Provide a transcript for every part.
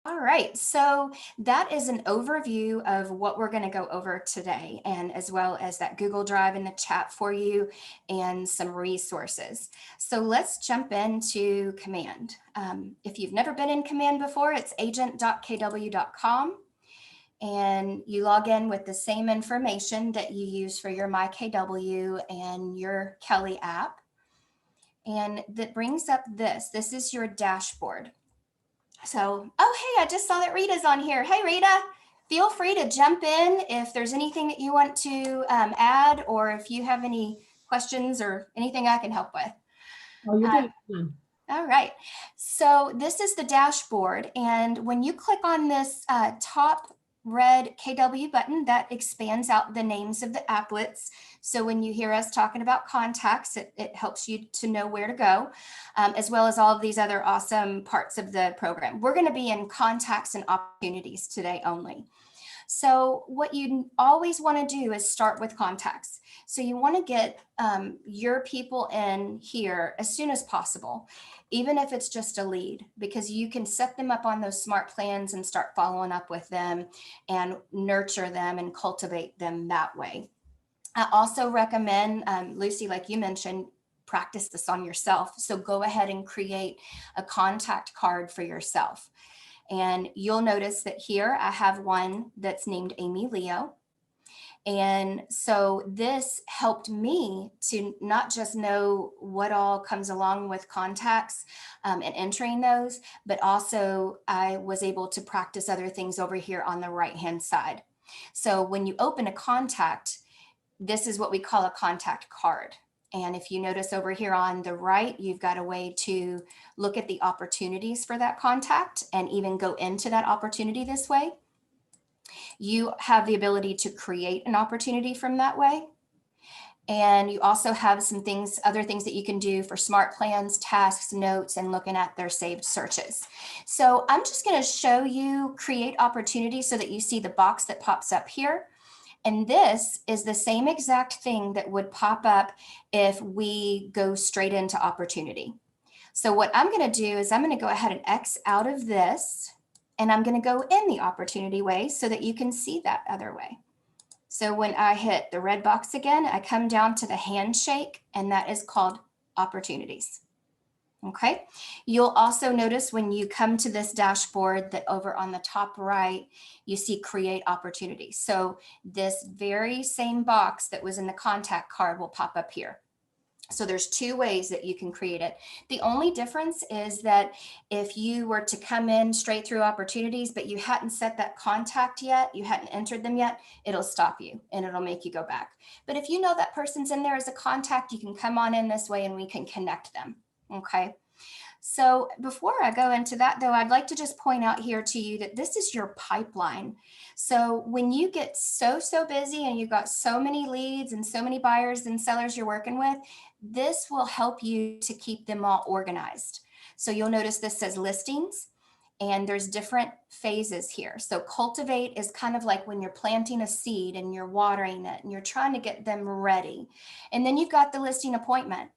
All right, so that is an overview of what we're going to go over today, and as well as that Google Drive in the chat for you and some resources. So let's jump into Command. If you've never been in Command before, it's agent.kw.com, and you log in with the same information that you use for your MyKW and your Kelly app. And that brings up this. This is your dashboard. So, oh, hey, I just saw that Rita's on here. Hey, Rita, feel free to jump in if there's anything that you want to add, or if you have any questions or anything I can help with. Oh, you're doing fine. All right. So this is the dashboard. And when you click on this top red KW button, that expands out the names of the applets. So when you hear us talking about contacts, it helps you to know where to go, as well as all of these other awesome parts of the program. We're going to be in contacts and opportunities today only. So what you always want to do is start with contacts. So you want to get your people in here as soon as possible, even if it's just a lead, because you can set them up on those smart plans and start following up with them and nurture them and cultivate them that way. I also recommend, Lucy, like you mentioned, practice this on yourself. So go ahead and create a contact card for yourself. And you'll notice that here I have one that's named Aimee Leo. And so this helped me to not just know what all comes along with contacts and entering those, but also I was able to practice other things over here on the right-hand side. So when you open a contact, this is what we call a contact card. And if you notice over here on the right, you've got a way to look at the opportunities for that contact and even go into that opportunity this way. You have the ability to create an opportunity from that way. And you also have some things, other things that you can do for smart plans, tasks, notes, and looking at their saved searches. So I'm just going to show you create opportunity so that you see the box that pops up here. And this is the same exact thing that would pop up if we go straight into opportunity. So what I'm going to do is I'm going to go ahead and X out of this, and I'm going to go in the opportunity way so that you can see that other way. So when I hit the red box again, I come down to the handshake, and that is called opportunities. Okay, you'll also notice when you come to this dashboard that over on the top right, you see create opportunities. So this very same box that was in the contact card will pop up here. So there's two ways that you can create it. The only difference is that if you were to come in straight through opportunities, but you hadn't set that contact yet, you hadn't entered them yet, it'll stop you and it'll make you go back. But if you know that person's in there as a contact, you can come on in this way and we can connect them. Okay. So before I go into that though, I'd like to just point out here to you that this is your pipeline. So when you get so busy and you've got so many leads and so many buyers and sellers you're working with, this will help you to keep them all organized. So you'll notice this says listings, and there's different phases here. So cultivate is kind of like when you're planting a seed and you're watering it and you're trying to get them ready. And then you've got the listing appointment.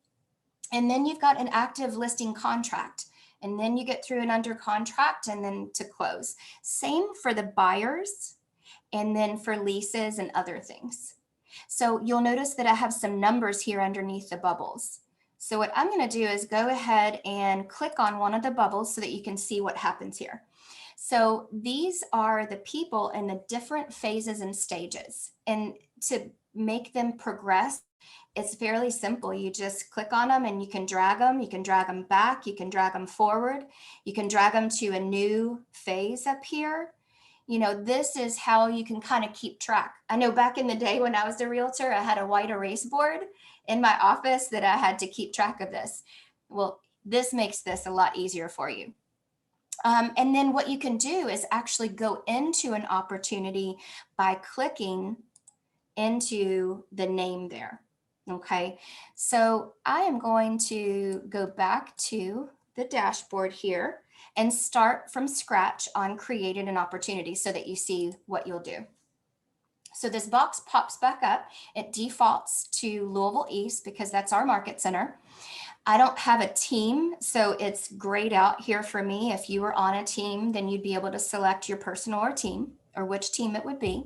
And then you've got an active listing contract, and then you get through an under contract and then to close. Same for the buyers, and then for leases and other things. So you'll notice that I have some numbers here underneath the bubbles. So what I'm going to do is go ahead and click on one of the bubbles so that you can see what happens here. So these are the people in the different phases and stages. And to make them progress, it's fairly simple. You just click on them and you can drag them back, you can drag them forward, you can drag them to a new phase up here. You know, this is how you can kind of keep track. I know back in the day when I was a realtor, I had a white erase board in my office that I had to keep track of this. Well, this makes this a lot easier for you. And then what you can do is actually go into an opportunity by clicking into the name there. Okay, so I am going to go back to the dashboard here and start from scratch on creating an opportunity so that you see what you'll do. So this box pops back up. It defaults to Louisville East because that's our market center. I don't have a team, so it's grayed out here for me. If you were on a team, then you'd be able to select your personal or team or which team it would be.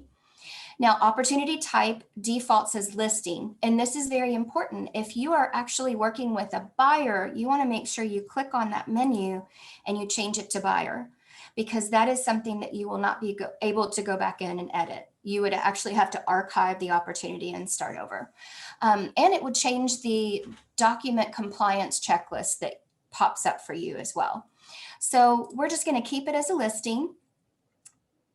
Now, opportunity type defaults as listing, and this is very important. If you are actually working with a buyer, you want to make sure you click on that menu and you change it to buyer, because that is something that you will not be able to go back in and edit. You would actually have to archive the opportunity and start over. And it would change the document compliance checklist that pops up for you as well. So we're just going to keep it as a listing.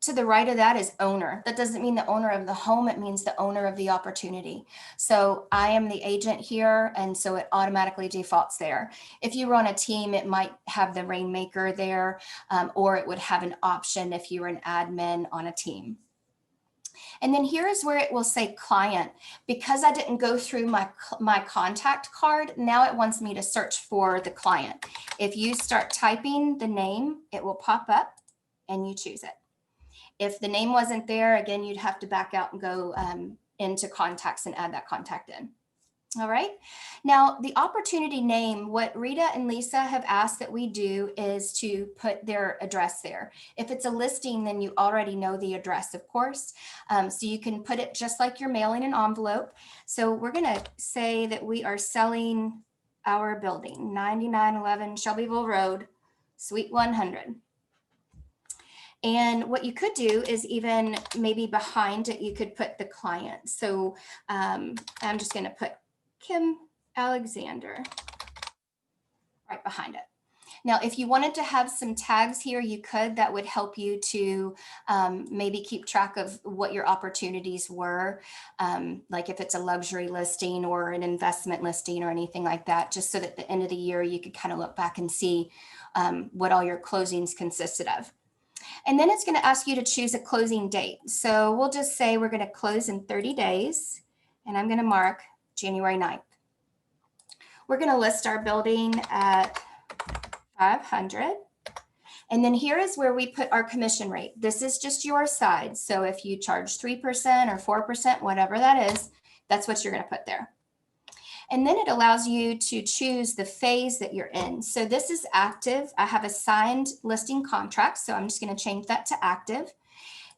To the right of that is owner. That doesn't mean the owner of the home, it means the owner of the opportunity. So I am the agent here, and so it automatically defaults there. If you were on a team, it might have the rainmaker there, or it would have an option if you were an admin on a team. And then here is where it will say client. Because I didn't go through my contact card, now it wants me to search for the client. If you start typing the name, it will pop up and you choose it. If the name wasn't there, again, you'd have to back out and go into contacts and add that contact in. All right. Now, the opportunity name, what Rita and Lisa have asked that we do is to put their address there. If it's a listing, then you already know the address, of course. So you can put it just like you're mailing an envelope. So we're going to say that we are selling our building, 9911 Shelbyville Road, Suite 100. And what you could do is even maybe behind it, you could put the client. So I'm just going to put Kim Alexander right behind it. Now, if you wanted to have some tags here, you could. That would help you to maybe keep track of what your opportunities were, like if it's a luxury listing or an investment listing or anything like that, just so that at the end of the year, you could kind of look back and see what all your closings consisted of. And then it's going to ask you to choose a closing date. So we'll just say we're going to close in 30 days, and I'm going to mark January 9th. We're going to list our building at 500. And then here is where we put our commission rate. This is just your side. So if you charge 3% or 4%, whatever that is, that's what you're going to put there. And then it allows you to choose the phase that you're in. So this is active. I have a signed listing contract, so I'm just going to change that to active.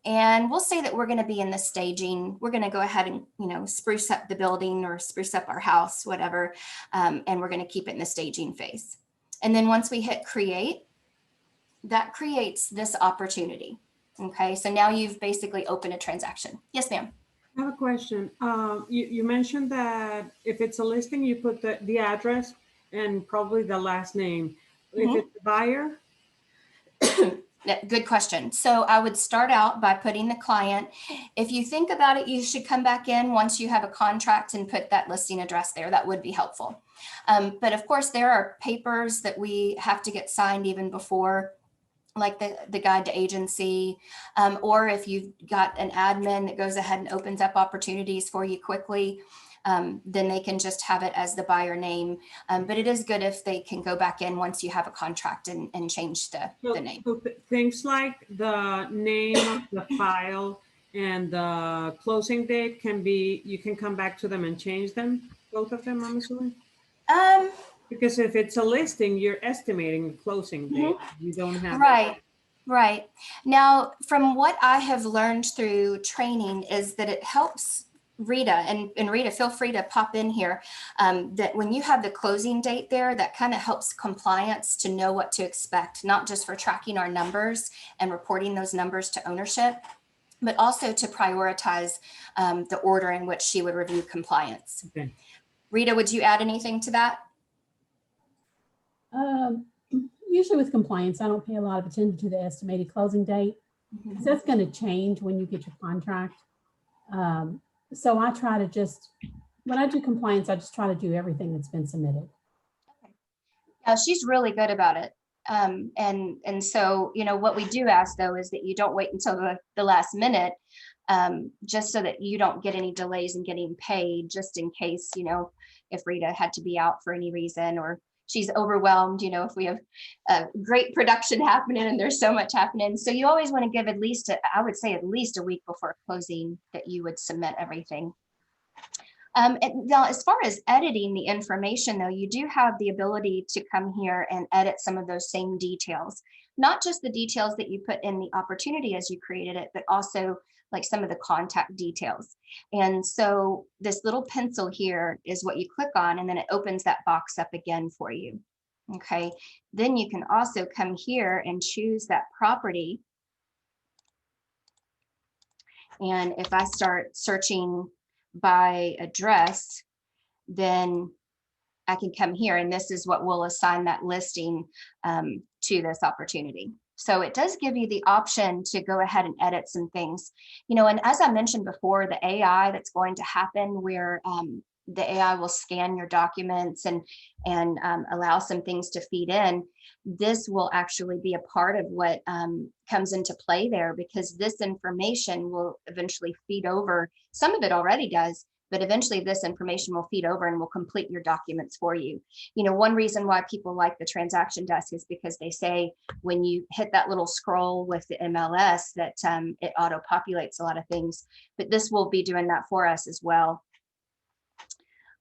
And we'll say that we're going to be in the staging. We're going to go ahead and, spruce up the building or spruce up our house, whatever. And we're going to keep it in the staging phase. And then once we hit create, that creates this opportunity. Okay, so now you've basically opened a transaction. Yes, ma'am. I have a question. You mentioned that if it's a listing, you put the address and probably the last name. If it's a buyer? Good question. So I would start out by putting the client. If you think about it, you should come back in once you have a contract and put that listing address there. That would be helpful. But of course, there are papers that we have to get signed even before, like the guide to agency, or if you've got an admin that goes ahead and opens up opportunities for you quickly, then they can just have it as the buyer name. But it is good if they can go back in once you have a contract and change the name. So things like the name of the file and the closing date you can come back to them and change them, both of them, I'm assuming? Because if it's a listing, you're estimating the closing date. You don't have Right. Now, from what I have learned through training is that it helps Rita, and Rita, feel free to pop in here, that when you have the closing date there, that kind of helps compliance to know what to expect, not just for tracking our numbers and reporting those numbers to ownership, but also to prioritize the order in which she would review compliance. Okay. Rita, would you add anything to that? Usually with compliance, I don't pay a lot of attention to the estimated closing date, because that's going to change when you get your contract. So I try to when I do compliance, I just try to do everything that's been submitted. Okay. Yeah, she's really good about it. And so, what we do ask though is that you don't wait until the last minute, just so that you don't get any delays in getting paid, just in case, if Rita had to be out for any reason, or she's overwhelmed, if we have a great production happening and there's so much happening. So you always want to give I would say at least a week before closing that you would submit everything. And now, as far as editing the information, though, you do have the ability to come here and edit some of those same details, not just the details that you put in the opportunity as you created it, but also like some of the contact details. And so this little pencil here is what you click on, and then it opens that box up again for you. Okay, then you can also come here and choose that property. And if I start searching by address, then I can come here, and this is what will assign that listing to this opportunity. So it does give you the option to go ahead and edit some things, and as I mentioned before, the AI that's going to happen where the AI will scan your documents and allow some things to feed in. This will actually be a part of what comes into play there, because this information will eventually feed over. Some of it already does, but eventually this information will feed over and will complete your documents for you. One reason why people like the transaction desk is because they say when you hit that little scroll with the MLS that it auto populates a lot of things, but this will be doing that for us as well.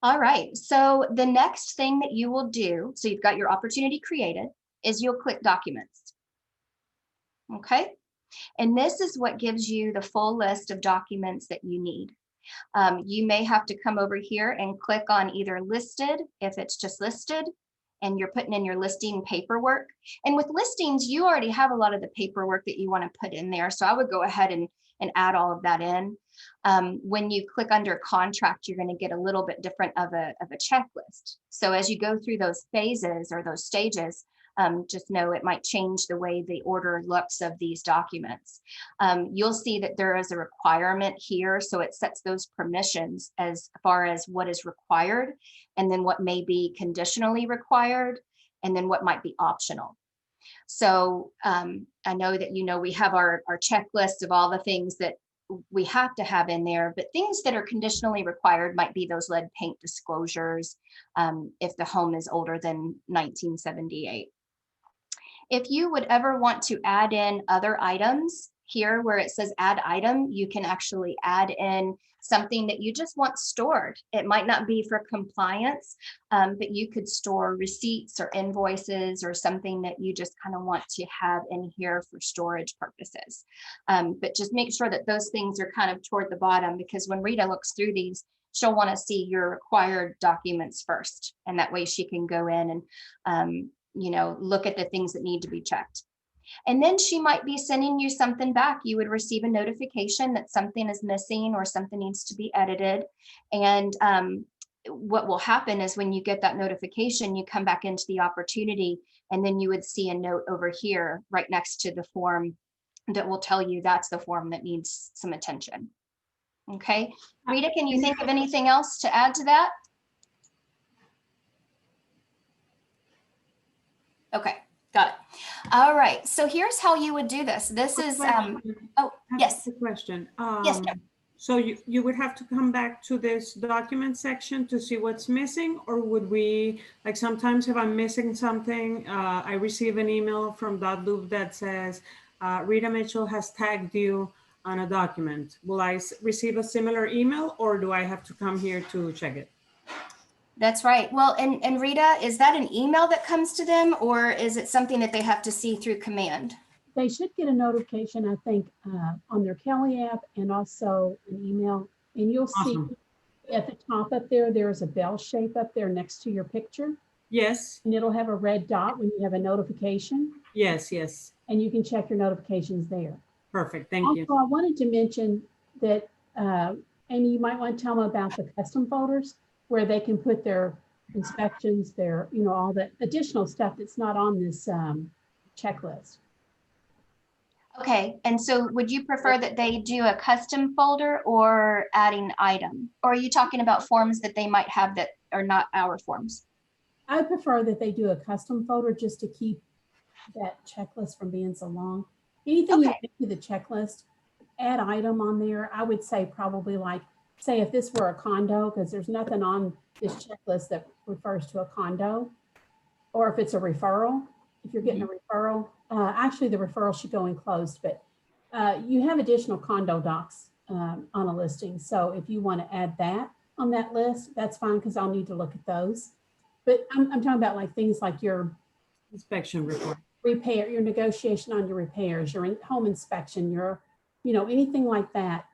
All right, so the next thing that you will do, so you've got your opportunity created, is you'll click documents. Okay, and this is what gives you the full list of documents that you need. You may have to come over here and click on either listed, if it's just listed, and you're putting in your listing paperwork. And with listings, you already have a lot of the paperwork that you want to put in there. So I would go ahead and add all of that in. When you click under contract, you're going to get a little bit different of a checklist. So as you go through those phases or those stages, just know it might change the way the order looks of these documents. You'll see that there is a requirement here, so it sets those permissions as far as what is required, and then what may be conditionally required, and then what might be optional. So I know that we have our checklist of all the things that we have to have in there, but things that are conditionally required might be those lead paint disclosures if the home is older than 1978. If you would ever want to add in other items, here where it says add item, you can actually add in something that you just want stored. It might not be for compliance, but you could store receipts or invoices or something that you just kind of want to have in here for storage purposes. But just make sure that those things are kind of toward the bottom, because when Rita looks through these, she'll want to see your required documents first. And that way she can go in and look at the things that need to be checked. And then she might be sending you something back. You would receive a notification that something is missing or something needs to be edited. And what will happen is when you get that notification, you come back into the opportunity, and then you would see a note over here right next to the form that will tell you that's the form that needs some attention. Okay, Rita, can you think of anything else to add to that? Okay, got it. All right, so here's how you would do this. This is, oh, yes. A question. Yes, no. So you would have to come back to this document section to see what's missing, or would we, like sometimes if I'm missing something, I receive an email from .loop that says, Rita Mitchell has tagged you on a document. Will I receive a similar email, or do I have to come here to check it? That's right. Well, and Rita, is that an email that comes to them, or is it something that they have to see through command? They should get a notification, I think, on their Kelly app, and also an email. And you'll see at the top up there, there's a bell shape up there next to your picture. Yes. And it'll have a red dot when you have a notification. Yes, yes. And you can check your notifications there. Perfect, thank you. Also, I wanted to mention that, Amy, you might want to tell them about the custom folders where they can put their inspections, their, all the additional stuff that's not on this checklist. Okay, and so would you prefer that they do a custom folder or adding item? Or are you talking about forms that they might have that are not our forms? I prefer that they do a custom folder just to keep that checklist from being so long. Anything you add to the checklist, add item on there. I would say probably like, say if this were a condo, because there's nothing on this checklist that refers to a condo, or if it's a referral, if you're getting a referral, actually the referral should go enclosed, but you have additional condo docs on a listing. So if you want to add that, on that list, that's fine because I'll need to look at those. But I'm talking about like things like your Inspection report. repair, your negotiation on your repairs, your home inspection, your, anything like that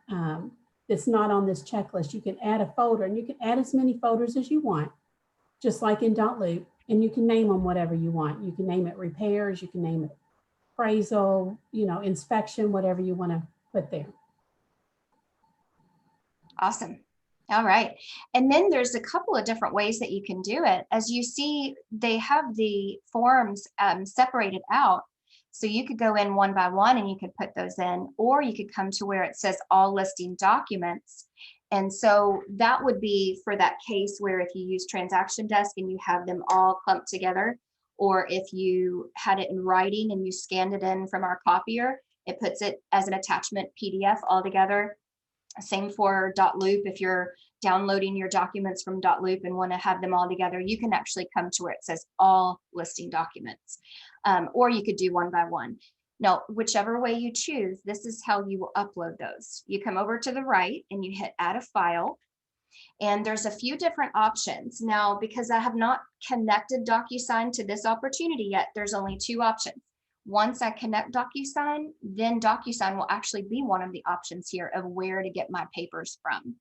that's not on this checklist. You can add a folder, and you can add as many folders as you want, just like in Loop, and you can name them whatever you want. You can name it repairs, you can name it appraisal, inspection, whatever you want to put there. Awesome. All right. And then there's a couple of different ways that you can do it. As you see, they have the forms separated out. So you could go in one by one and you could put those in, or you could come to where it says all listing documents. And so that would be for that case where if you use Transaction Desk and you have them all clumped together, or if you had it in writing and you scanned it in from our copier, it puts it as an attachment PDF all together. Same for .loop. If you're downloading your documents from .loop and want to have them all together, you can actually come to where it says all listing documents, or you could do one by one. Now, whichever way you choose, this is how you will upload those. You come over to the right and you hit add a file, and there's a few different options. Now, because I have not connected DocuSign to this opportunity yet, there's only two options. Once I connect DocuSign, then DocuSign will actually be one of the options here of where to get my papers from.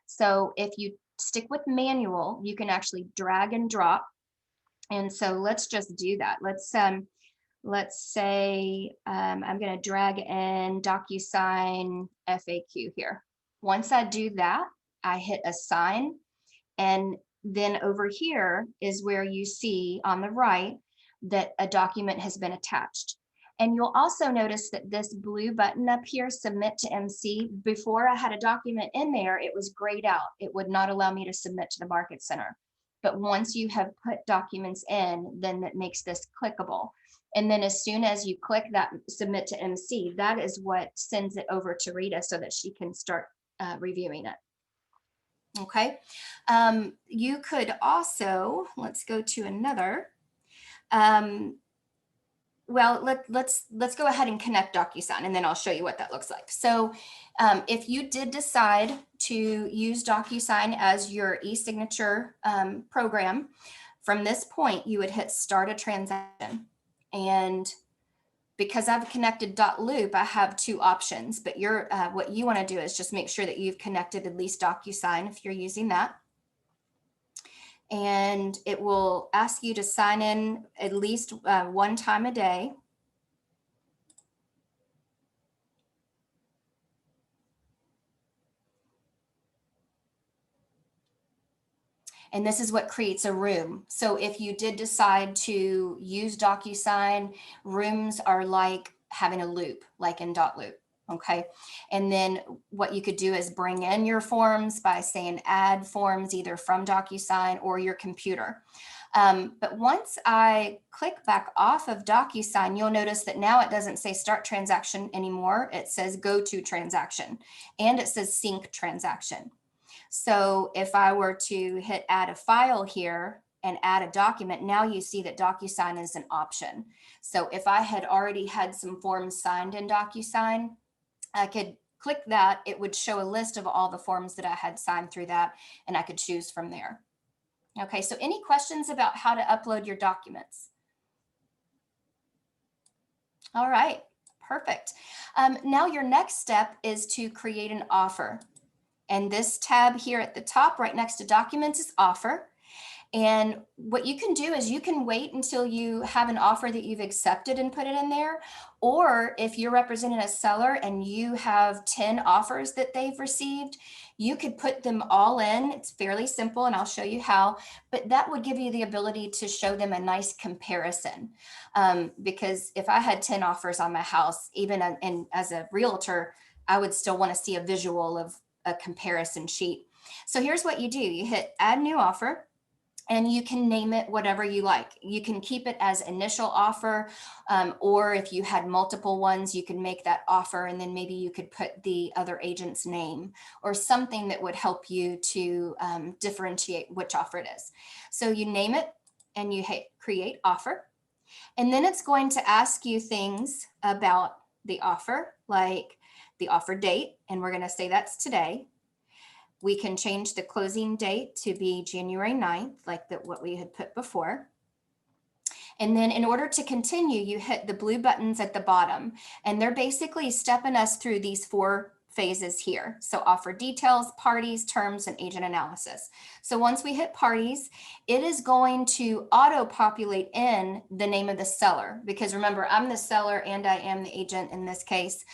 So if you stick with manual, you can actually drag and drop. And so let's just do that. Let's say I'm going to drag in DocuSign FAQ here. Once I do that, I hit assign, and then over here is where you see on the right that a document has been attached. And you'll also notice that this blue button up here, submit to MC, before I had a document in there, it was grayed out. It would not allow me to submit to the Market Center. But once you have put documents in, then that makes this clickable. And then as soon as you click that submit to MC, that is what sends it over to Rita so that she can start reviewing it. Okay, you could also, let's go to another. Well, let's go ahead and connect DocuSign, and then I'll show you what that looks like. So if you did decide to use DocuSign as your e-signature program, from this point, you would hit start a transaction. And because I've connected .loop, I have two options, but what you want to do is just make sure that you've connected at least DocuSign if you're using that. And it will ask you to sign in at least one time a day. And this is what creates a room. So if you did decide to use DocuSign, rooms are like having a loop, like in .loop. Okay, and then what you could do is bring in your forms by saying add forms either from DocuSign or your computer. But once I click back off of DocuSign, you'll notice that now it doesn't say start transaction anymore. It says go to transaction, and it says sync transaction. So if I were to hit add a file here and add a document, now you see that DocuSign is an option. So if I had already had some forms signed in DocuSign, I could click that. It would show a list of all the forms that I had signed through that, and I could choose from there. Okay, so any questions about how to upload your documents? All right, perfect. Now your next step is to create an offer. And this tab here at the top, right next to documents, is offer. And what you can do is you can wait until you have an offer that you've accepted and put it in there. Or if you're representing a seller and you have 10 offers that they've received, you could put them all in. It's fairly simple, and I'll show you how, but that would give you the ability to show them a nice comparison. Because if I had 10 offers on my house, even as a realtor, I would still want to see a visual of a comparison sheet. So here's what you do. You hit add new offer, and you can name it whatever you like. You can keep it as initial offer, or if you had multiple ones, you can make that offer, and then maybe you could put the other agent's name or something that would help you to differentiate which offer it is. So you name it and you hit create offer. And then it's going to ask you things about the offer, like the offer date, and we're going to say that's today. We can change the closing date to be January 9th, like what we had put before. And then in order to continue, you hit the blue buttons at the bottom, and they're basically stepping us through these 4 phases here. So offer details, parties, terms, and agent analysis. So once we hit parties, it is going to auto-populate in the name of the seller, because remember, I'm the seller and I am the agent in this case.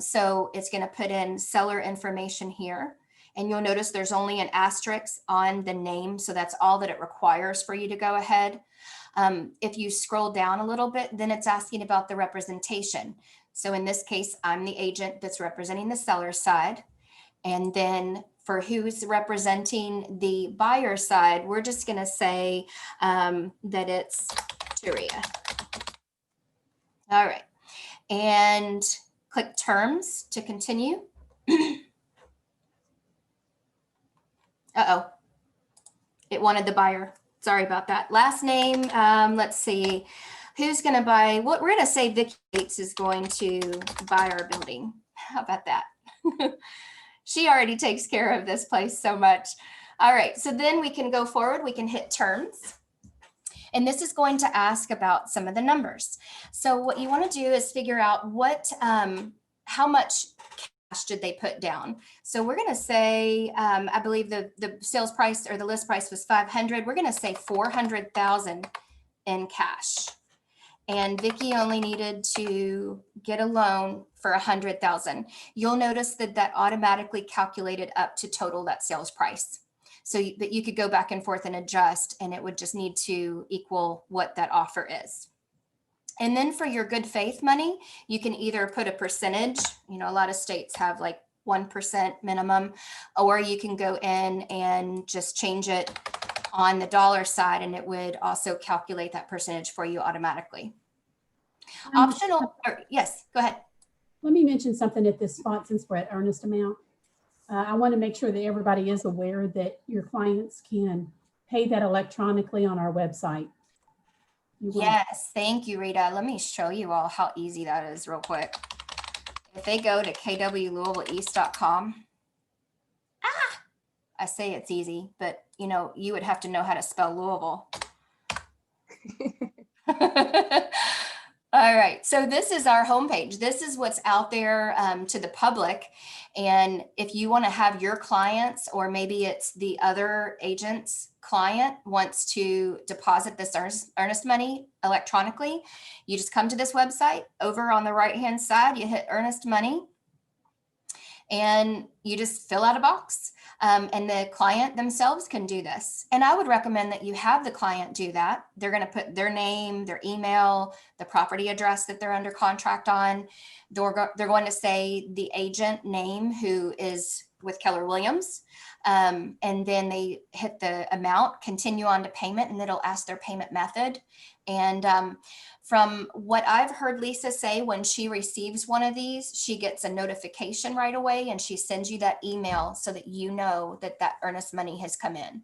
So it's going to put in seller information here. And you'll notice there's only an asterisk on the name. So that's all that it requires for you to go ahead. If you scroll down a little bit, then it's asking about the representation. So in this case, I'm the agent that's representing the seller side. And then for who's representing the buyer side, we're just going to say that it's Turia. All right. And click terms to continue. Uh-oh. It wanted the buyer. Sorry about that. Last name, let's see. Who's going to buy? What we're going to say Vicki Yates is going to buy our building. How about that? She already takes care of this place so much. All right, so then we can go forward. We can hit terms. And this is going to ask about some of the numbers. So what you want to do is figure out what, how much cash did they put down. So we're going to say, I believe the sales price or the list price was 500. We're going to say 400,000 in cash. And Vicki only needed to get a loan for 100,000. You'll notice that that automatically calculated up to total that sales price. So that you could go back and forth and adjust, and it would just need to equal what that offer is. And then for your good faith money, you can either put a percentage, you know, a lot of states have like 1% minimum, or you can go in and just change it on the dollar side, and it would also calculate that percentage for you automatically. Optional, or, yes, go ahead. Let me mention something at this spot since we're at earnest amount. I want to make sure that everybody is aware that your clients can pay that electronically on our website. Yes, thank you, Rita. Let me show you all how easy that is real quick. If they go to kwlouisvilleeast.com, I say it's easy, but you know, you would have to know how to spell Louisville. All right, so this is our homepage. This is what's out there to the public. And if you want to have your clients, or maybe it's the other agent's client wants to deposit this earnest money electronically, you just come to this website. Over on the right-hand side, you hit earnest money, and you just fill out a box. And the client themselves can do this. And I would recommend that you have the client do that. They're going to put their name, their email, the property address that they're under contract on. They're going to say the agent name who is with Keller Williams. And then they hit the amount, continue on to payment, and it'll ask their payment method. And from what I've heard Lisa say, when she receives one of these, she gets a notification right away, and she sends you that email so that you know that that earnest money has come in.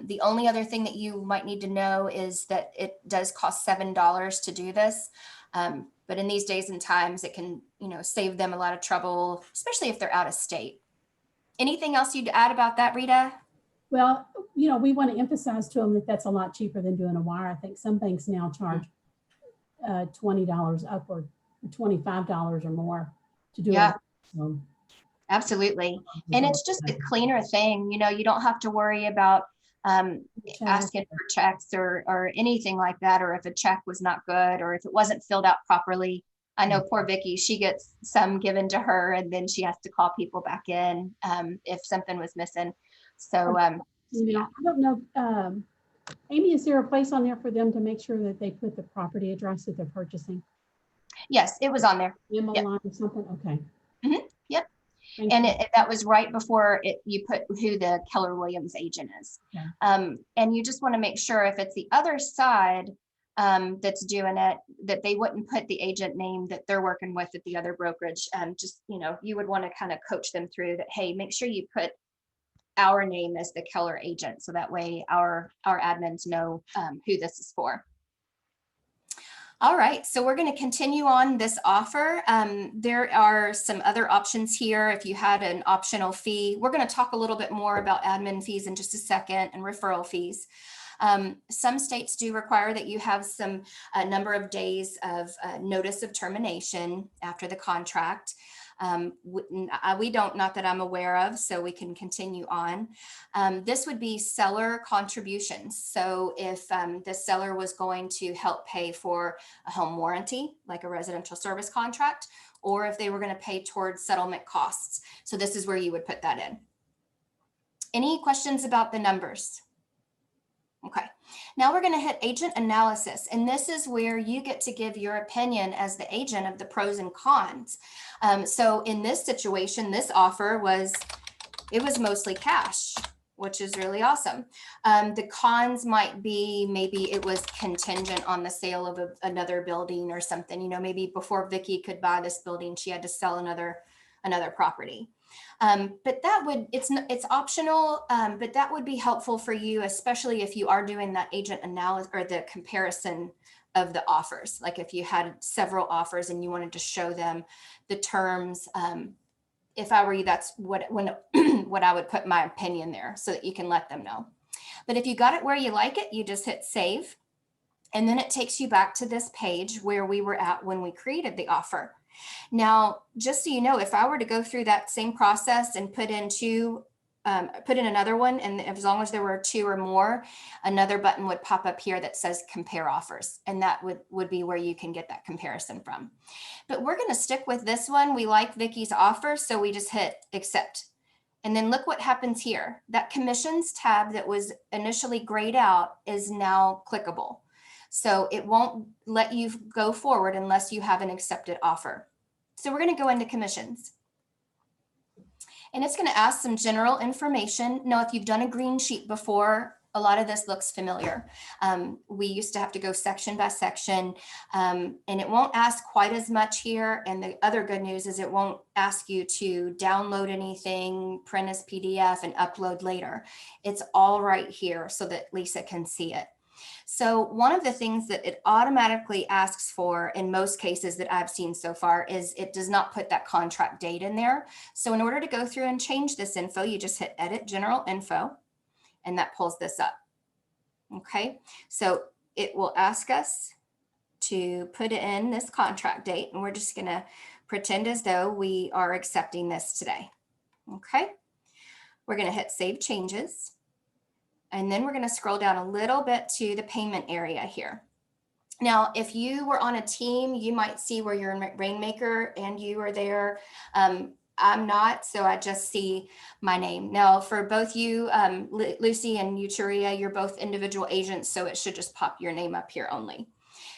The only other thing that you might need to know is that it does cost $7 to do this. But in these days and times, it can, you know, save them a lot of trouble, especially if they're out of state. Anything else you'd add about that, Rita? Well, you know, we want to emphasize to them that that's a lot cheaper than doing a wire. I think some banks now charge $20 up or $25 or more to do it. Absolutely. And it's just a cleaner thing. You know, you don't have to worry about asking for checks or anything like that, or if a check was not good, or if it wasn't filled out properly. I know poor Vicki, she gets some given to her, and then she has to call people back in if something was missing. So, yeah. I don't know. Aimee, is there a place on there for them to make sure that they put the property address that they're purchasing? Yes, it was on there. Email line or something? Okay. Mm-hmm. Yep. And that was right before you put who the Keller Williams agent is. Okay. And you just want to make sure if it's the other side that's doing it, that they wouldn't put the agent name that they're working with at the other brokerage. Just, you know, you would want to kind of coach them through that. Hey, make sure you put our name as the Keller agent, so that way our admins know who this is for. All right, so we're going to continue on this offer. There are some other options here. If you had an optional fee, we're going to talk a little bit more about admin fees in just a second and referral fees. Some states do require that you have some number of days of notice of termination after the contract. We don't, not that I'm aware of, so we can continue on. This would be seller contributions. So if the seller was going to help pay for a home warranty, like a residential service contract, or if they were going to pay towards settlement costs. So this is where you would put that in. Any questions about the numbers? Okay, now we're going to hit agent analysis, and this is where you get to give your opinion as the agent of the pros and cons. So in this situation, this offer was mostly cash, which is really awesome. The cons might be maybe it was contingent on the sale of another building or something. You know, maybe before Vicki could buy this building, she had to sell another property. But that would, it's optional, but that would be helpful for you, especially if you are doing that agent analysis or the comparison of the offers. Like if you had several offers and you wanted to show them the terms, if I were you, that's what I would put my opinion there so that you can let them know. But if you got it where you like it, you just hit save. And then it takes you back to this page where we were at when we created the offer. Now, just so you know, if I were to go through that same process and put in another one, and as long as there were two or more, another button would pop up here that says compare offers. And that would be where you can get that comparison from. But we're going to stick with this one. We like Vicki's offer, so we just hit accept. And then look what happens here. That commissions tab that was initially grayed out is now clickable. So it won't let you go forward unless you have an accepted offer. So we're going to go into commissions. And it's going to ask some general information. Now, if you've done a green sheet before, a lot of this looks familiar. We used to have to go section by section, and it won't ask quite as much here. And the other good news is it won't ask you to download anything, print as PDF, and upload later. It's all right here so that Lisa can see it. So one of the things that it automatically asks for in most cases that I've seen so far is it does not put that contract date in there. So in order to go through and change this info, you just hit edit general info, and that pulls this up. Okay, so it will ask us to put in this contract date, and we're just going to pretend as though we are accepting this today. Okay, we're going to hit save changes. And then we're going to scroll down a little bit to the payment area here. Now, if you were on a team, you might see where you're in Rainmaker and you are there. I'm not, so I just see my name. Now, for both you, Lucy and you, Turia, you're both individual agents, so it should just pop your name up here only.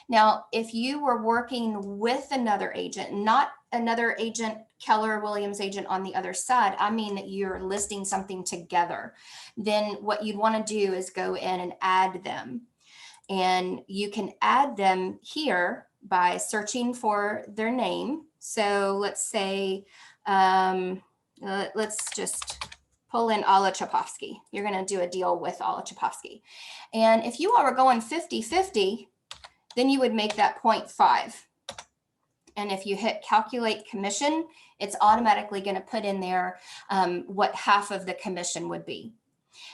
Now, if you were working with another agent, not another agent, Keller Williams agent on the other side, I mean that you're listing something together, then what you'd want to do is go in and add them. And you can add them here by searching for their name. So let's say, let's just pull in Alla Chapovsky. You're going to do a deal with Alla Chapovsky. And if you are going 50-50, then you would make that 0.5. And if you hit calculate commission, it's automatically going to put in there what half of the commission would be.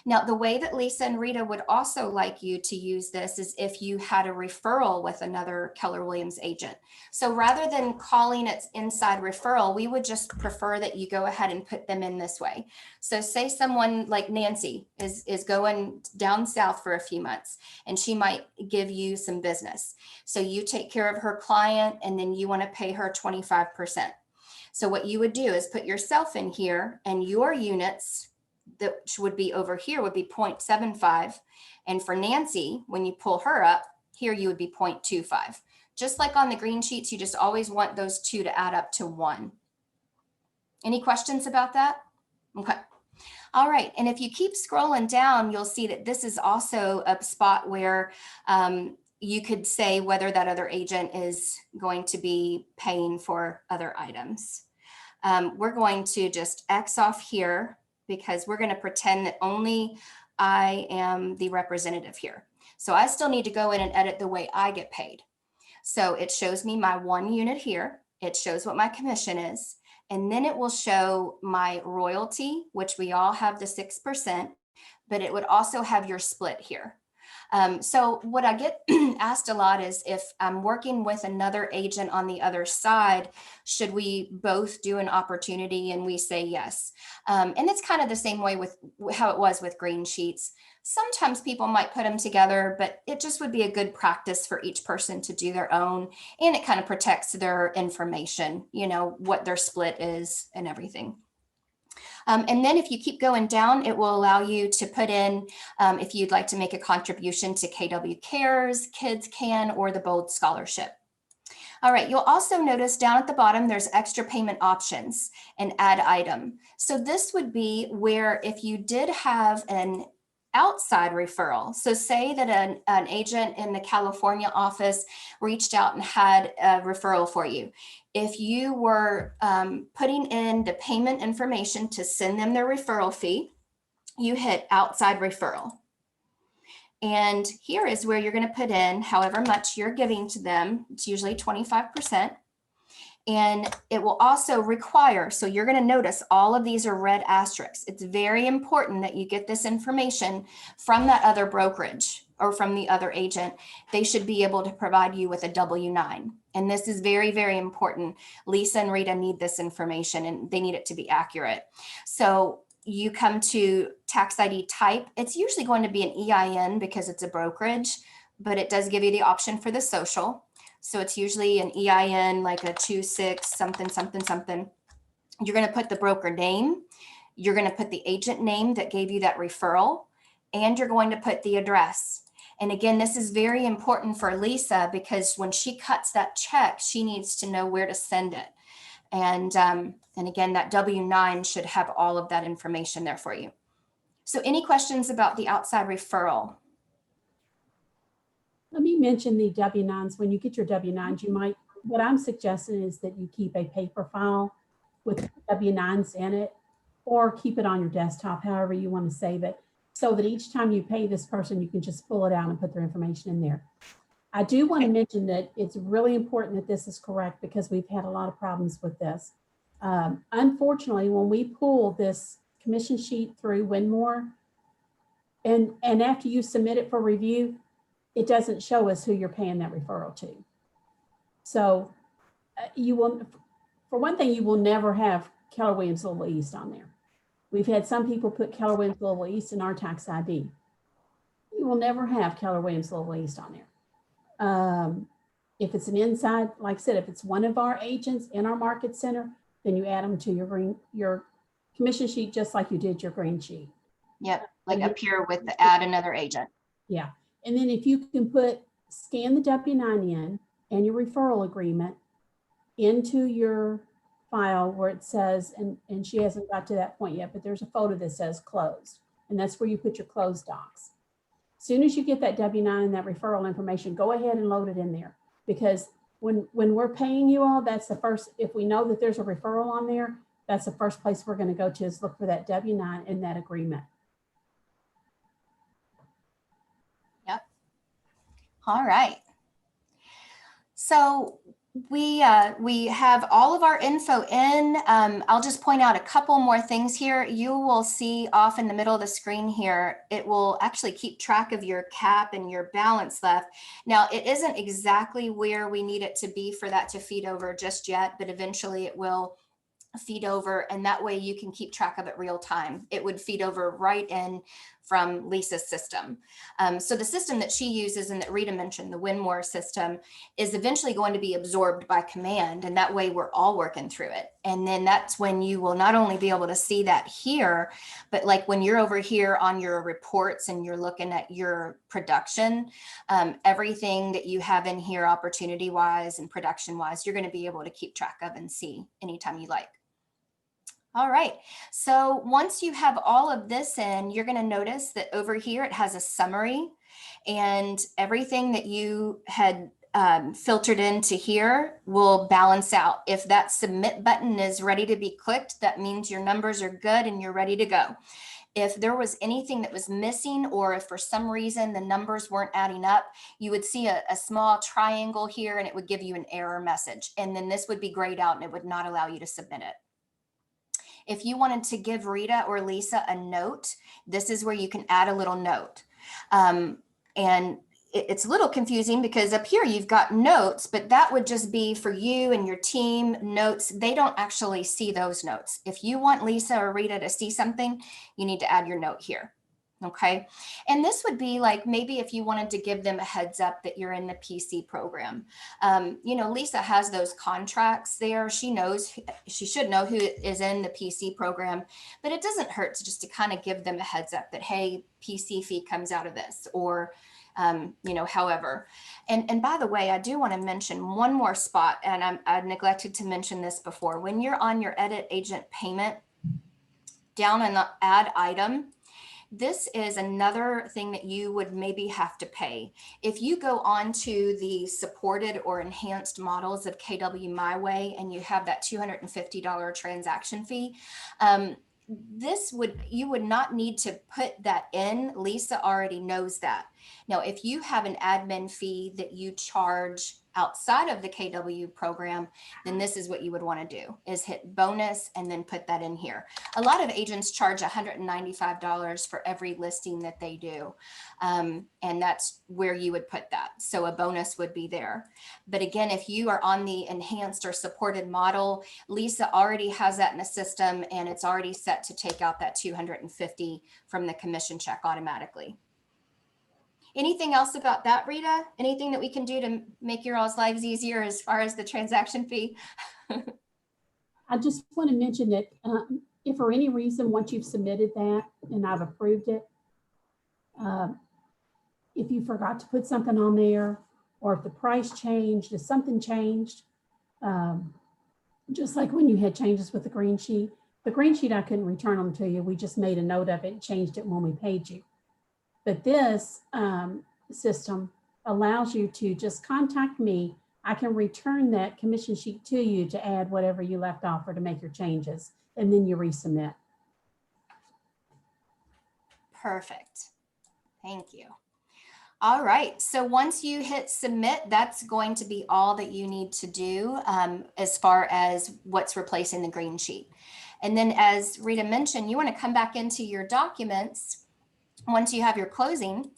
Now, the way that Lisa and Rita would also like you to use this is if you had a referral with another Keller Williams agent. So rather than calling it inside referral, we would just prefer that you go ahead and put them in this way. So say someone like Nancy is going down south for a few months and she might give you some business. So you take care of her client and then you want to pay her 25%. So what you would do is put yourself in here and your units that would be over here would be 0.75. And for Nancy, when you pull her up, here you would be 0.25. Just like on the green sheets, you just always want those two to add up to 1. Any questions about that? Okay. All right. And if you keep scrolling down, you'll see that this is also a spot where you could say whether that other agent is going to be paying for other items. We're going to just X off here, because we're going to pretend that only I am the representative here. So I still need to go in and edit the way I get paid. So it shows me my 1 unit here. It shows what my commission is. And then it will show my royalty, which we all have the 6%, but it would also have your split here. So what I get asked a lot is if I'm working with another agent on the other side, should we both do an opportunity? And we say yes. And it's kind of the same way with how it was with green sheets. Sometimes people might put them together, but it just would be a good practice for each person to do their own. And it kind of protects their information, you know, what their split is and everything. And then if you keep going down, it will allow you to put in if you'd like to make a contribution to KW Cares, Kids Can, or the Bold Scholarship. All right, you'll also notice down at the bottom, there's extra payment options and add item. So this would be where if you did have an outside referral. So say that an agent in the California office reached out and had a referral for you. If you were putting in the payment information to send them their referral fee, you hit outside referral. And here is where you're going to put in however much you're giving to them. It's usually 25%. And it will also require, so you're going to notice all of these are red asterisks. It's very important that you get this information from that other brokerage or from the other agent. They should be able to provide you with a W-9. And this is very, very important. Lisa and Rita need this information and they need it to be accurate. So you come to tax ID type. It's usually going to be an EIN because it's a brokerage, but it does give you the option for the social. So it's usually an EIN, like a 26 something, something, something. You're going to put the broker name. You're going to put the agent name that gave you that referral, and you're going to put the address. And again, this is very important for Lisa because when she cuts that check, she needs to know where to send it. And again, that W-9 should have all of that information there for you. So any questions about the outside referral? Let me mention the W-9s. When you get your W-9s, you might, what I'm suggesting is that you keep a paper file with W-9s in it, or keep it on your desktop, however you want to save it, so that each time you pay this person, you can just pull it out and put their information in there. I do want to mention that it's really important that this is correct because we've had a lot of problems with this. Unfortunately, when we pull this commission sheet through Winmore, and after you submit it for review, it doesn't show us who you're paying that referral to. So you will, for one thing, you will never have Keller Williams Louisville East on there. We've had some people put Keller Williams Louisville East in our tax ID. You will never have Keller Williams Louisville East on there. If it's an inside, like I said, if it's one of our agents in our market center, then you add them to your commission sheet, just like you did your green sheet. Yep, like up here with the add another agent. Yeah. And then if you can scan the W-9 in and your referral agreement into your file where it says, and she hasn't got to that point yet, but there's a folder that says closed. And that's where you put your closed docs. As soon as you get that W-9 and that referral information, go ahead and load it in there. Because when we're paying you all, that's the first, if we know that there's a referral on there, that's the first place we're going to go to is look for that W-9 and that agreement. All right. So we have all of our info in. I'll just point out a couple more things here. You will see off in the middle of the screen here, it will actually keep track of your cap and your balance left. Now, it isn't exactly where we need it to be for that to feed over just yet, but eventually it will feed over, and that way you can keep track of it real time. It would feed over right in from Lisa's system. So the system that she uses and that Rita mentioned, the Winmore system, is eventually going to be absorbed by command, and that way we're all working through it. And then that's when you will not only be able to see that here, but like when you're over here on your reports and you're looking at your production, everything that you have in here opportunity wise and production wise, you're going to be able to keep track of and see anytime you like. All right, so once you have all of this in, you're going to notice that over here it has a summary, and everything that you had filtered into here will balance out. If that submit button is ready to be clicked, that means your numbers are good and you're ready to go. If there was anything that was missing, or if for some reason the numbers weren't adding up, you would see a small triangle here and it would give you an error message. And then this would be grayed out and it would not allow you to submit it. If you wanted to give Rita or Lisa a note, this is where you can add a little note. And it's a little confusing because up here you've got notes, but that would just be for you and your team notes. They don't actually see those notes. If you want Lisa or Rita to see something, you need to add your note here. Okay. And this would be like, maybe if you wanted to give them a heads up that you're in the PC program. You know, Lisa has those contracts there. She should know who is in the PC program, but it doesn't hurt to just to kind of give them a heads up that, hey, PC fee comes out of this, or, you know, however. And by the way, I do want to mention one more spot, and I neglected to mention this before. When you're on your edit agent payment, down in the add item, this is another thing that you would maybe have to pay. If you go on to the supported or enhanced models of KW My Way and you have that $250 transaction fee, you would not need to put that in. Lisa already knows that. Now, if you have an admin fee that you charge outside of the KW program, then this is what you would want to do, is hit bonus and then put that in here. A lot of agents charge $195 for every listing that they do. And that's where you would put that. So a bonus would be there. But again, if you are on the enhanced or supported model, Lisa already has that in the system and it's already set to take out that $250 from the commission check automatically. Anything else about that, Rita? Anything that we can do to make your all's lives easier as far as the transaction fee? I just want to mention that if for any reason, once you've submitted that and I've approved it, if you forgot to put something on there, or if the price changed, if something changed, just like when you had changes with the green sheet, I couldn't return them to you. We just made a note of it and changed it when we paid you. But this system allows you to just contact me. I can return that commission sheet to you to add whatever you left off or to make your changes, and then you resubmit. Perfect. Thank you. All right. So once you hit submit, that's going to be all that you need to do as far as what's replacing the green sheet. And then, as Rita mentioned, you want to come back into your documents once you have your closing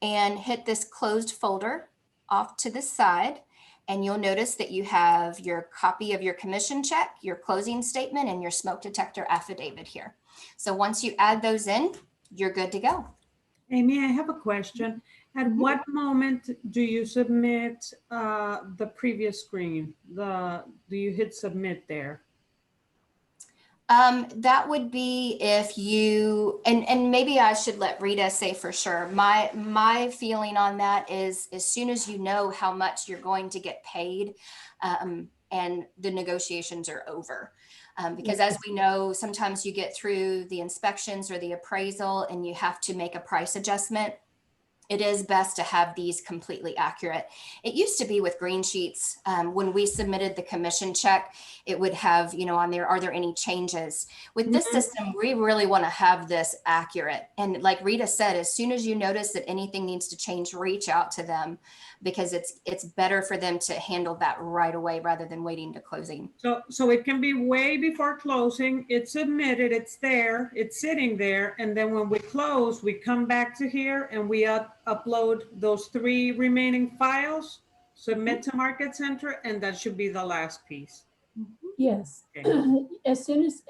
and hit this closed folder off to the side. And you'll notice that you have your copy of your commission check, your closing statement, and your smoke detector affidavit here. So once you add those in, you're good to go. Aimee, I have a question. At what moment do you submit the previous screen? Do you hit submit there? That would be if you, and maybe I should let Rita say for sure. My feeling on that is, as soon as you know how much you're going to get paid, and the negotiations are over. Because as we know, sometimes you get through the inspections or the appraisal and you have to make a price adjustment. It is best to have these completely accurate. It used to be with green sheets, when we submitted the commission check, it would have, you know, on there, are there any changes? With this system, we really want to have this accurate. And like Rita said, as soon as you notice that anything needs to change, reach out to them, because it's better for them to handle that right away rather than waiting to closing. So it can be way before closing. It's submitted, it's there, it's sitting there. And then when we close, we come back to here and we upload those 3 remaining files, submit to Market Center, and that should be the last piece. Yes. Okay. As soon as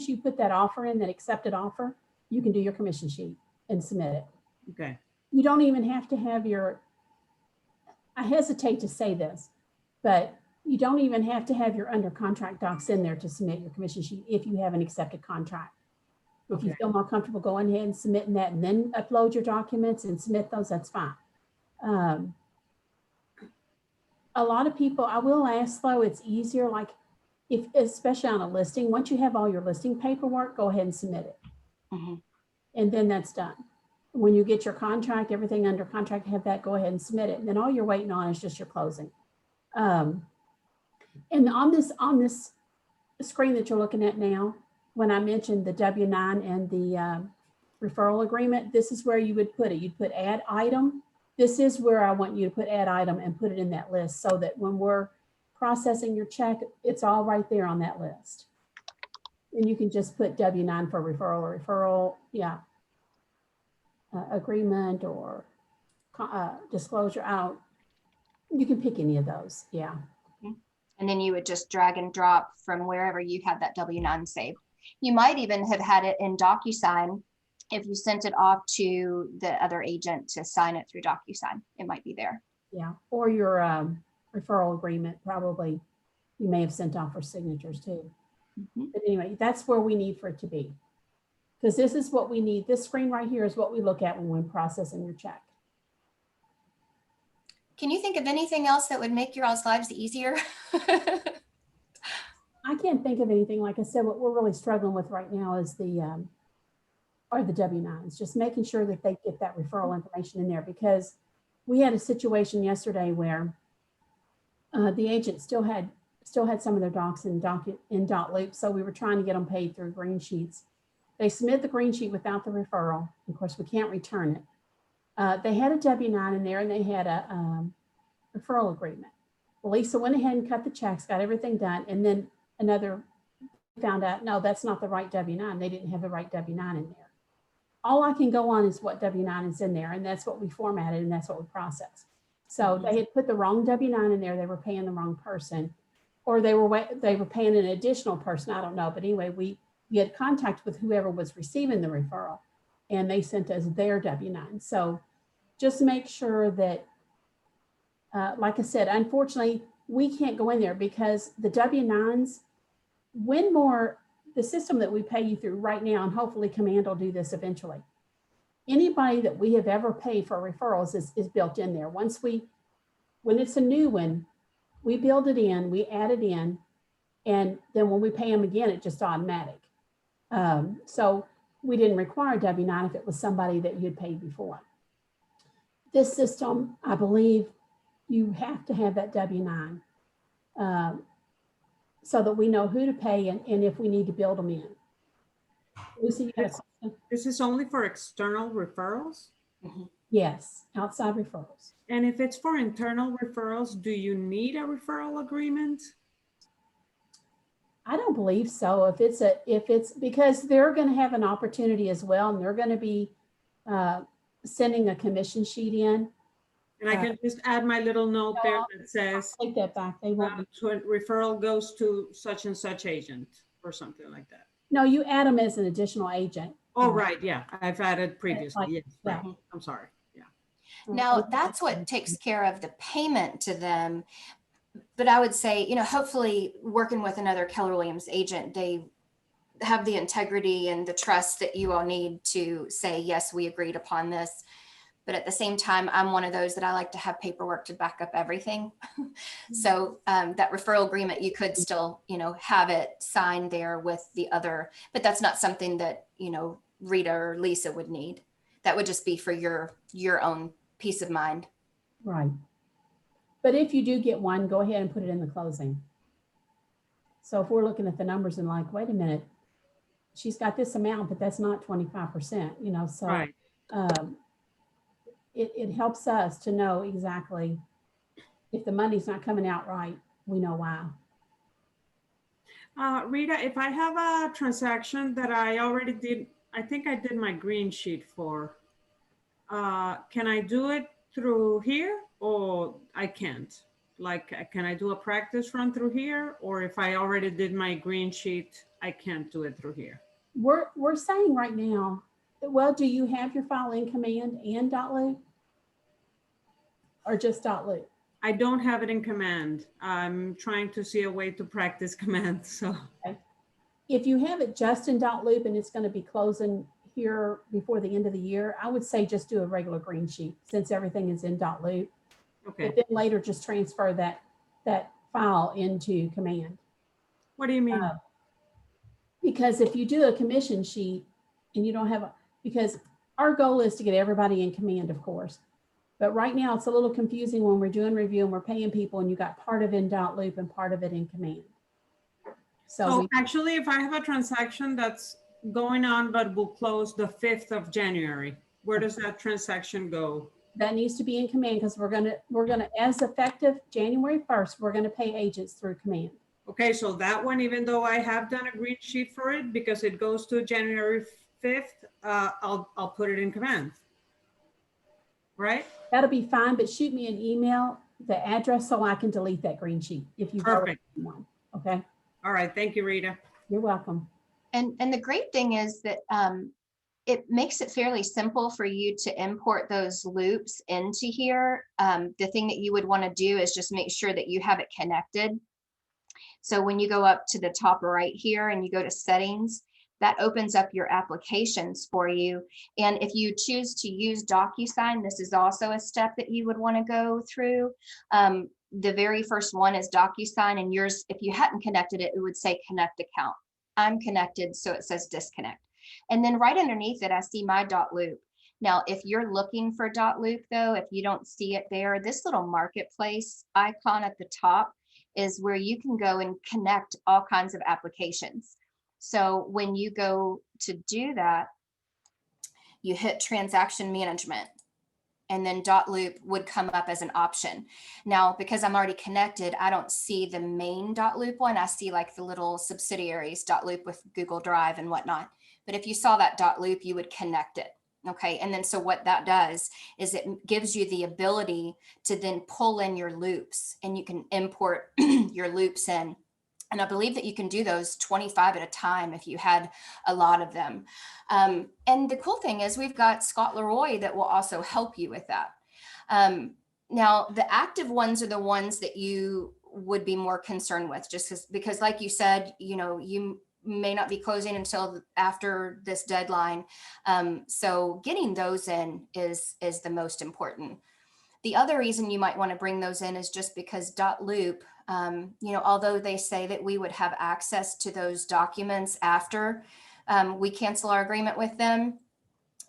you put that offer in, that accepted offer, you can do your commission sheet and submit it. Okay. You don't even have to have I hesitate to say this, but you don't even have to have your under contract docs in there to submit your commission sheet if you have an accepted contract. If you feel more comfortable going ahead and submitting that and then upload your documents and submit those, that's fine. A lot of people, I will ask though, it's easier, like especially on a listing, once you have all your listing paperwork, go ahead and submit it. And then that's done. When you get your contract, everything under contract, have that, go ahead and submit it. And then all you're waiting on is just your closing. And on this screen that you're looking at now, when I mentioned the W-9 and the referral agreement, this is where you would put it. You'd put add item. This is where I want you to put add item and put it in that list so that when we're processing your check, it's all right there on that list. And you can just put W-9 for referral or referral, yeah, agreement or disclosure out. You can pick any of those, yeah. And then you would just drag and drop from wherever you had that W-9 saved. You might even have had it in DocuSign. If you sent it off to the other agent to sign it through DocuSign, it might be there. Yeah, or your referral agreement, probably you may have sent off for signatures too. But anyway, that's where we need for it to be. Because this is what we need. This screen right here is what we look at when we're processing your check. Can you think of anything else that would make your all's lives easier? I can't think of anything. Like I said, what we're really struggling with right now is the W-9s, just making sure that they get that referral information in there, because we had a situation yesterday where the agent still had some of their docs in dot loop. So we were trying to get them paid through green sheets. They submit the green sheet without the referral. Of course, we can't return it. They had a W-9 in there and they had a referral agreement. Well, Lisa went ahead and cut the checks, got everything done. And then found out, no, that's not the right W-9. They didn't have the right W-9 in there. All I can go on is what W-9 is in there. And that's what we formatted and that's what we processed. So they had put the wrong W-9 in there. They were paying the wrong person, or they were paying an additional person. I don't know. But anyway, we had contact with whoever was receiving the referral and they sent us their W-9. So just make sure that, like I said, unfortunately, we can't go in there because the W-9s, the system that we pay you through right now, and hopefully Command will do this eventually. Anybody that we have ever paid for referrals is built in there. When it's a new one, we build it in, we add it in, and then when we pay them again, it's just automatic. So we didn't require W-9 if it was somebody that you'd paid before. This system, I believe you have to have that W-9 so that we know who to pay and if we need to build them in. Lucy, this is only for external referrals? Yes, outside referrals. And if it's for internal referrals, do you need a referral agreement? I don't believe so. If it's because they're going to have an opportunity as well, and they're going to be sending a commission sheet in. And I can just add my little note there that says, I'll take that back. They won't. Referral goes to such and such agent or something like that. No, you add them as an additional agent. Oh, right. Yeah. I've added previously. Like, yes. yeah. Right. I'm sorry. Yeah. Now that's what takes care of the payment to them. But I would say, hopefully working with another Keller Williams agent, they have the integrity and the trust that you all need to say, yes, we agreed upon this. But at the same time, I'm one of those that I like to have paperwork to back up everything. So that referral agreement, you could still, have it signed there with the other, but that's not something that, Rita or Lisa would need. That would just be for your own peace of mind. Right. But if you do get one, go ahead and put it in the closing. So if we're looking at the numbers and like, wait a minute, she's got this amount, but that's not 25%, so right. It helps us to know exactly if the money's not coming out right, we know why. Rita, if I have a transaction that I already did, I think I did my green sheet for, can I do it through here or I can't? Like, can I do a practice run through here? Or if I already did my green sheet, I can't do it through here? We're saying right now, well, do you have your file in Command and .loop? Or just .loop? I don't have it in Command. I'm trying to see a way to practice Command. So okay. If you have it just in .loop and it's going to be closing here before the end of the year, I would say just do a regular green sheet since everything is in .loop. Okay. But then later just transfer that file into Command. What do you mean? Because if you do a commission sheet and you don't have because our goal is to get everybody in Command, of course. But right now it's a little confusing when we're doing review and we're paying people and you got part of it in .loop and part of it in Command. So actually, if I have a transaction that's going on but will close the 5th of January, where does that transaction go? That needs to be in command because we're gonna, as effective January 1st, we're gonna pay agents through command. Okay, so that one, even though I have done a green sheet for it because it goes to January 5th, I'll put it in command. Right? That'll be fine, but shoot me an email, the address, so I can delete that green sheet if you've already done one. Okay. All right. Thank you, Rita. You're welcome. And the great thing is that it makes it fairly simple for you to import those loops into here. The thing that you would want to do is just make sure that you have it connected. So when you go up to the top right here and you go to settings, that opens up your applications for you. And if you choose to use DocuSign, this is also a step that you would want to go through. The very first one is DocuSign, and yours, if you hadn't connected it, it would say connect account. I'm connected, so it says disconnect. And then right underneath it, I see my .loop. Now, if you're looking for .loop though, if you don't see it there, this little marketplace icon at the top is where you can go and connect all kinds of applications. So when you go to do that, you hit transaction management, and then .loop would come up as an option. Now, because I'm already connected, I don't see the main .loop one. I see like the little subsidiaries, .loop with Google Drive and whatnot. But if you saw that .loop, you would connect it. Okay, and then so what that does is it gives you the ability to then pull in your loops, and you can import your loops in. And I believe that you can do those 25 at a time if you had a lot of them. And the cool thing is we've got Scott Leroy that will also help you with that. Now, the active ones are the ones that you would be more concerned with, just because like you said, you know, you may not be closing until after this deadline. So getting those in is the most important. The other reason you might want to bring those in is just because .loop, you know, although they say that we would have access to those documents after we cancel our agreement with them,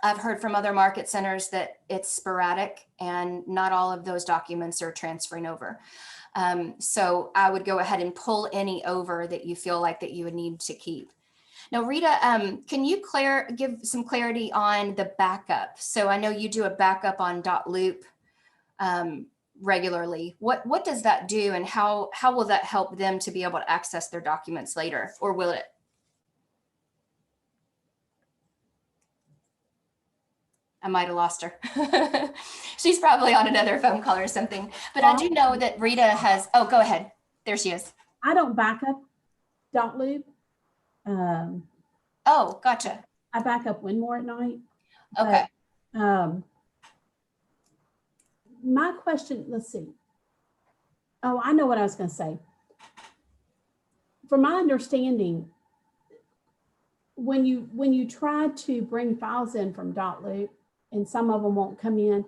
I've heard from other market centers that it's sporadic and not all of those documents are transferring over. So I would go ahead and pull any over that you feel like that you would need to keep. Now, Rita, can you give some clarity on the backup? So I know you do a backup on .loop regularly. What does that do, and how will that help them to be able to access their documents later, or will it? I might have lost her. She's probably on another phone call or something, but I do know that Rita has, oh, go ahead. There she is. I don't back up .loop. Oh, gotcha. I back up Winmore at night. Okay. But, my question, let's see. Oh, I know what I was going to say. From my understanding, when you try to bring files in from .loop, and some of them won't come in,